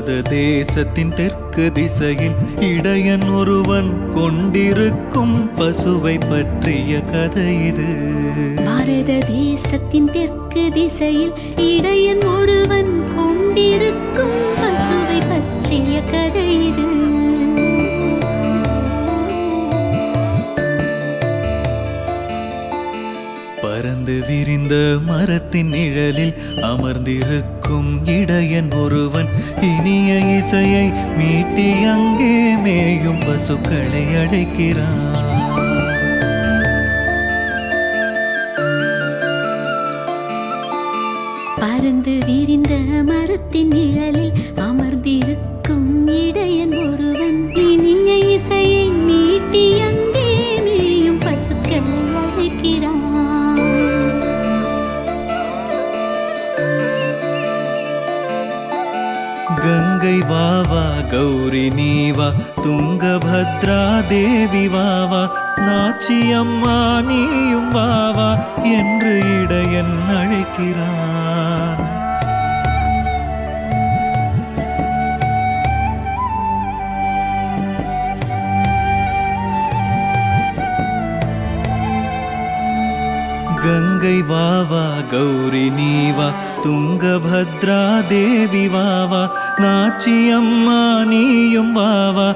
பாரத தேசத்தின் தெற்கு திசையில் இடையன் ஒருவன் கொண்டிருக்கும் பசுவை பற்றிய கதை இது. பாரத தேசத்தின் தெற்கு திசையில் இடையன் ஒருவன் கொண்டிருக்கும் பசுவை பற்றிய கதை இது. பறந்து விரிந்த மரத்தின் நிழலில் அமர்ந்திருக்கும் இடையன் ஒருவன் இனிய இசையை மீட்டி அங்கே மேயும் பசுக்களை அழைக்கிறான். பறந்து விரிந்த மரத்தின் நிழலில் அமர்ந்திருக்கும் இடையன் ஒருவன் இனிய இசையை மீட்டி அங்கே மேயும் பசுக்களை அழைக்கிறான். கங்கை வாவா கௌரி நீவா துங்கபத்ரா தேவி வாவா நாச்சியம்மா நீயும் வாவா என்று இடையன் அழைக்கிறான். கங்கை வாவா கௌரி நீவா துங்கபத்ரா தேவி வாவா நாச்சியம்மா நீயும் வாவா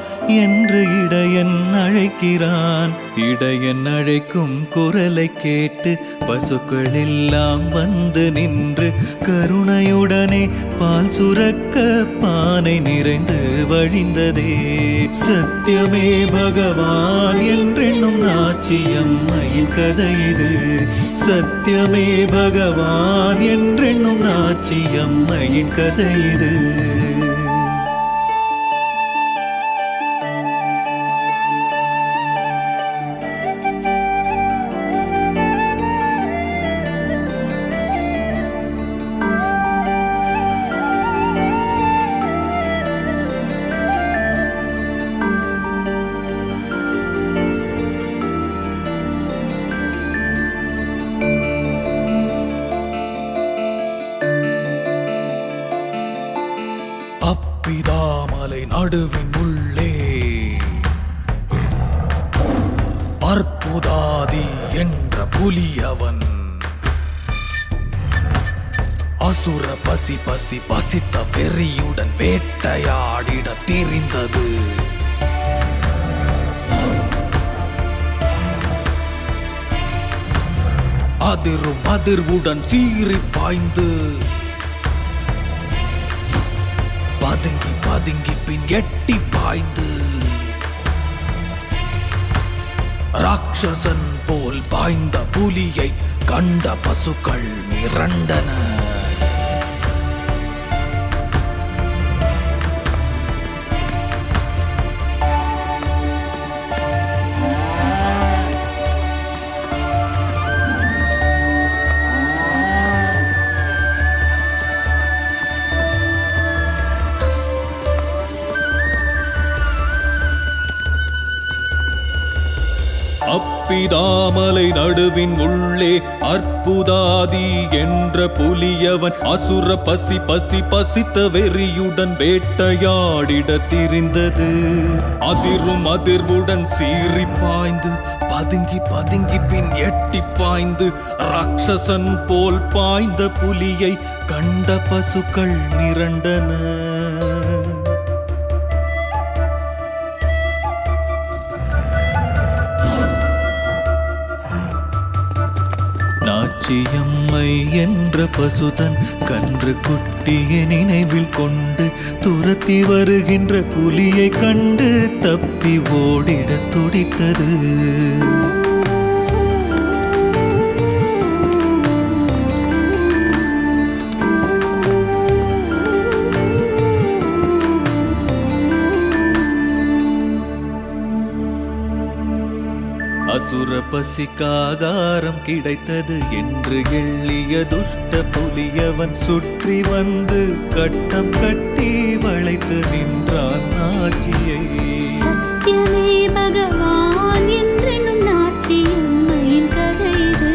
என்று இடையன் அழைக்கிறான். இடையன் அழைக்கும் குரலை கேட்டு பசுக்கள் எல்லாம் வந்து நின்று கருணையுடனே பால் சுரக்க பானை நிறைந்து வழிந்ததே. சத்தியமே பகவான் என்றென்னும் நாச்சியம்மையின் கதை இது. சத்தியமே பகவான் என்றென்னும் நாச்சியம்மையின் கதை இது. அப்பிதாமலை நடுவின் உள்ளே அற்புதாதி என்ற புலியவன் அசுர பசி பசி பசித்த வெறியுடன் வேட்டையாடிட தெரிந்தது. அதிரும் அதிர்வுடன் சீறி பாய்ந்து பதுங்கி பதுங்கி பின் எட்டி பாய்ந்து ராட்சசன் போல் பாய்ந்த புலியை கண்ட பசுக்கள் மிரண்டன. அப்பிதாமலை நடுவின் உள்ளே அற்புதாதி என்ற புலியவன் அசுர பசி பசி பசித்த வெறியுடன் வேட்டையாடிட தெரிந்தது. அதிரும் அதிர்வுடன் சீறி பாய்ந்து பதுங்கி பதுங்கி பின் எட்டி பாய்ந்து ராட்சசன் போல் பாய்ந்த புலியை கண்ட பசுக்கள் மிரண்டன. நாச்சியம்மை என்ற பசுதன் கன்று குட்டியை நினைவில் கொண்டு துரத்தி வருகின்ற புலியை கண்டு தப்பி ஓடிட துடித்தது. அசுர பசிக்காகாரம் கிடைத்தது என்று எள்ளிய துஷ்ட புலியவன் சுற்றி வந்து கட்டம் கட்டி வளைத்து நின்றான் நாச்சியை. சத்தியமே பகவான் என்றென்னும் நாச்சியம்மையின் கதை இது.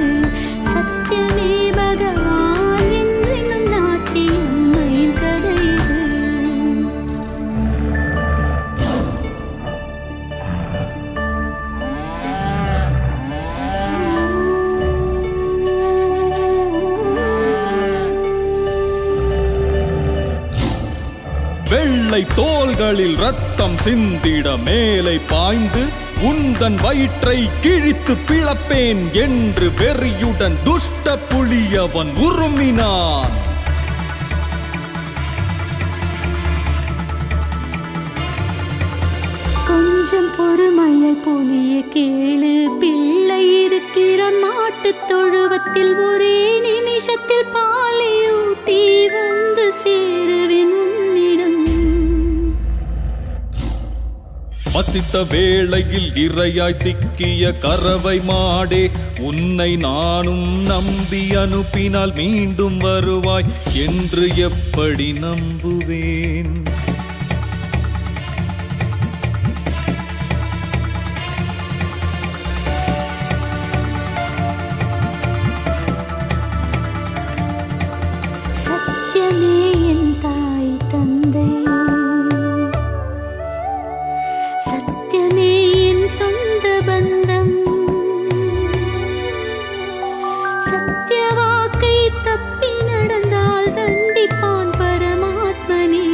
சத்தியமே பகவான் என்றென்னும் நாச்சியம்மையின் கதை இது. பிள்ளை தோள்களில் ரத்தம் சிந்திட மேலே பாய்ந்து உந்தன் வயிற்றை கிழித்து பிளப்பேன் என்று வெறியுடன் துஷ்ட புலியவன் உருமினான். கொஞ்சம் பொறுமையை புலிய கேளு, பிள்ளை இருக்கிறான் மாட்டுத் தொழுவத்தில். ஒரே நிமிஷத்தில் பாலையூட்டி வந்து சேருவேன் உன்னிடம். பசித்த வேளையில் இரையாய் சிக்கிய கறவை மாடே, உன்னை நானும் நம்பி அனுப்பினால் மீண்டும் வருவாய் என்று எப்படி நம்புவேன்? சத்தியமே என் தாய் தந்தை, சத்தியமே என் சொந்த பந்தம். சத்திய வாக்கை தப்பி நடந்தால் தண்டிப்பான் பரமாத்மனே.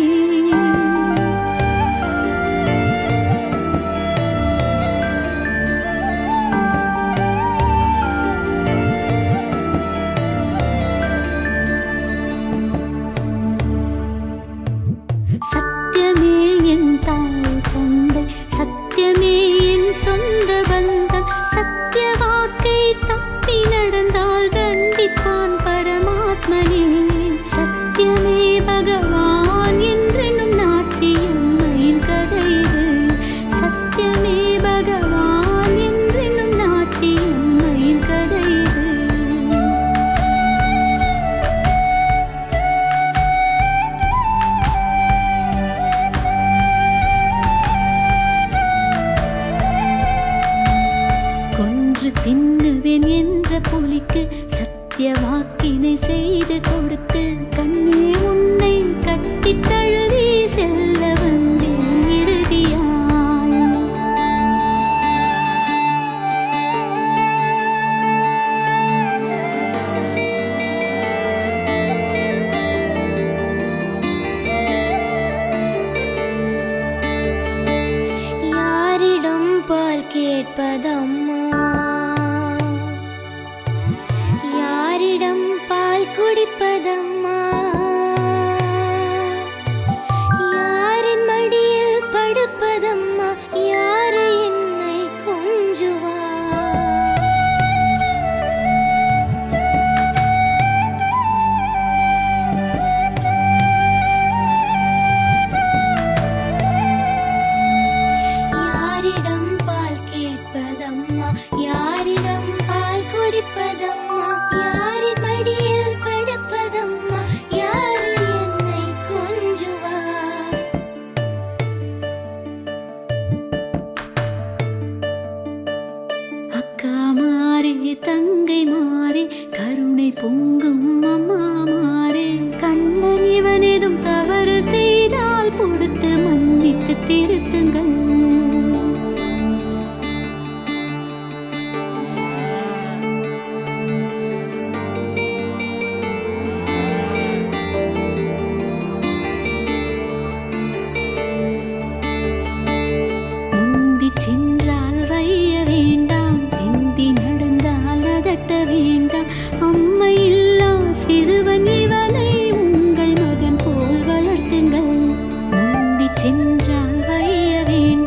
சத்தியமே என் தாய் தந்தை, சத்தியமே என் சொந்த பந்தம். சத்திய வாக்கை தப்பி நடந்தால் தண்டிப்பான் பரமாத்மனே. சத்தியமே பகவான் என்றென்னும் நாச்சி அம்மையின் கதை இது. சத்தியமே பகவான் என்றென்னும் நாச்சி அம்மையின் கதை இது. கொன்று தின்னுவேன் என்ற புலிக்கு சத்திய வாக்கினை செய்து கொடுத்து, கண்ணே உன்னை கட்டி தழுவி செல்ல வந்தேன் இறுதியாய். யாரிடம் பால் கேட்பதம்மா, யாரிடம் பால் குடிப்பதம்மா, யாரின் மடியில் படுப்பதம்மா, யாரு என்னை கொஞ்சுவா. யாரிடம் பால் கேட்பதம்மா, யாரிடம் பால் குடிப்பதம்மா, யாரின் மடியில் படுப்பதம்மா, யாரு என்னை கொஞ்சுவா. அக்கா மாறே தங்கை மாறே, கருணை பொங்கும் அம்மா மாறே. கண்ணன் இவனேதும் தவறு செய்தால் பொறுத்து மன்னித்து திருத்துங்கள். முந்தி சென்றால் வைய வேண்டாம், பிந்தி நடந்தால் அதட்ட வேண்டாம். அம்மை இல்லா சிறுவன் இவனை உங்கள் மகன் போல் வளர்த்துங்கள். முந்தி சென்றால் வைய வேண்டாம்,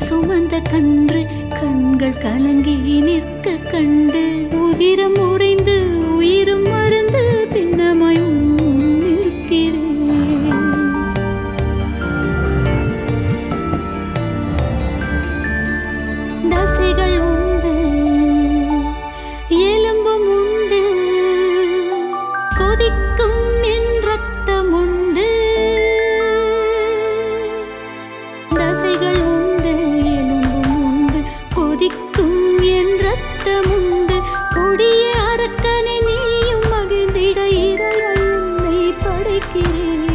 சுமந்த கன்று கண்கள் கலங்கி நிற்க கண்டு உதிரம் உறைந்து உயிரும் மருந்து திண்ணமாயும் நிற்கிறேன். தசைகள் உண்டு எலும்பும் உண்டு கொதிக்கும் என் ரத்தம் உண்டு. தசைகள் உண்டு எலும்பும் உண்டு கொதிக்கும் என் ரத்தம் உண்டு. கொடிய அரக்கனை நீயும் மகிழ்ந்திட இறையா என்னை படைக்கிறேன்.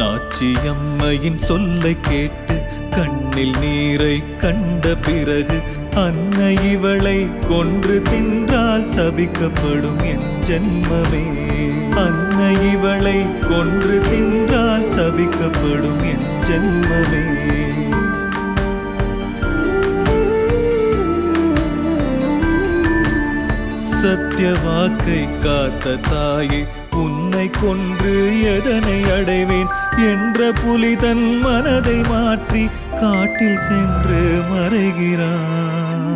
நாச்சியம்மையின் சொல்லை கேட்டு கண்ணில் நீரை கண்ட பிறகு அன்னை இவளை கொன்று தின்றால் சபிக்கப்படும் என் ஜென்மமே. அன்னை இவளை கொன்று தின்றால் சபிக்கப்படும் என் ஜென்மமே. சத்திய வாக்கை காத்த தாயே, உன்னை கொன்று எதனை அடைவேன் என்ற புலி தன் மனதை மாற்றி காட்டில் சென்று மறைகிறான்.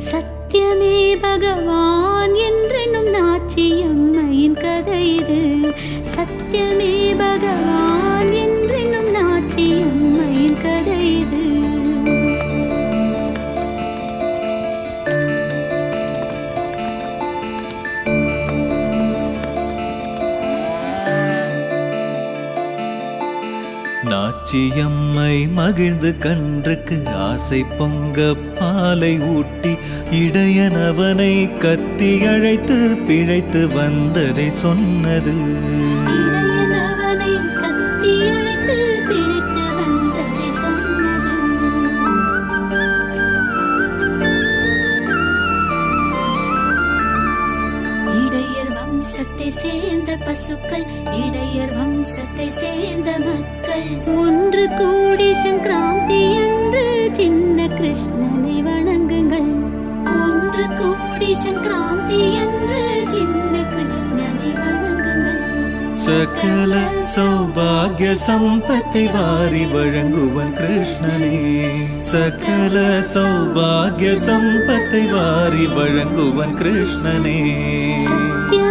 சத்தியமே பகவான் என்றென்னும் நாச்சியம்மையின் கதை இது. சத்தியமே பகவான் என்றென்னும் நாச்சியம்மையின் கதை இது. நாச்சியம்மை மகிழ்ந்து கன்றுக்கு ஆசை பொங்க பாலை ஊட்டி இடையனவனை கத்தி அழைத்து பிழைத்து வந்ததை சொன்னது. இளையனவனை கத்தி அழைத்து பிழைத்து வந்ததை சொன்னது. இடையர் வம்சத்தை சேர்ந்த பசுக்கள், இடையர் வம்சத்தை சேர்ந்த மக்கள் ஒன்று கூடி சங்கராந்தி என்று சின்ன கிருஷ்ணனை வணங்குங்கள். ஒன்று கூடி சங்கராந்தி என்று சின்ன கிருஷ்ணனை வணங்குங்கள். சகல சௌபாகிய சம்பத்தை வாரி வழங்குவன் கிருஷ்ணனே. சகல சௌபாகிய சம்பத்தை வாரி வழங்குவன் கிருஷ்ணனே. சத்திய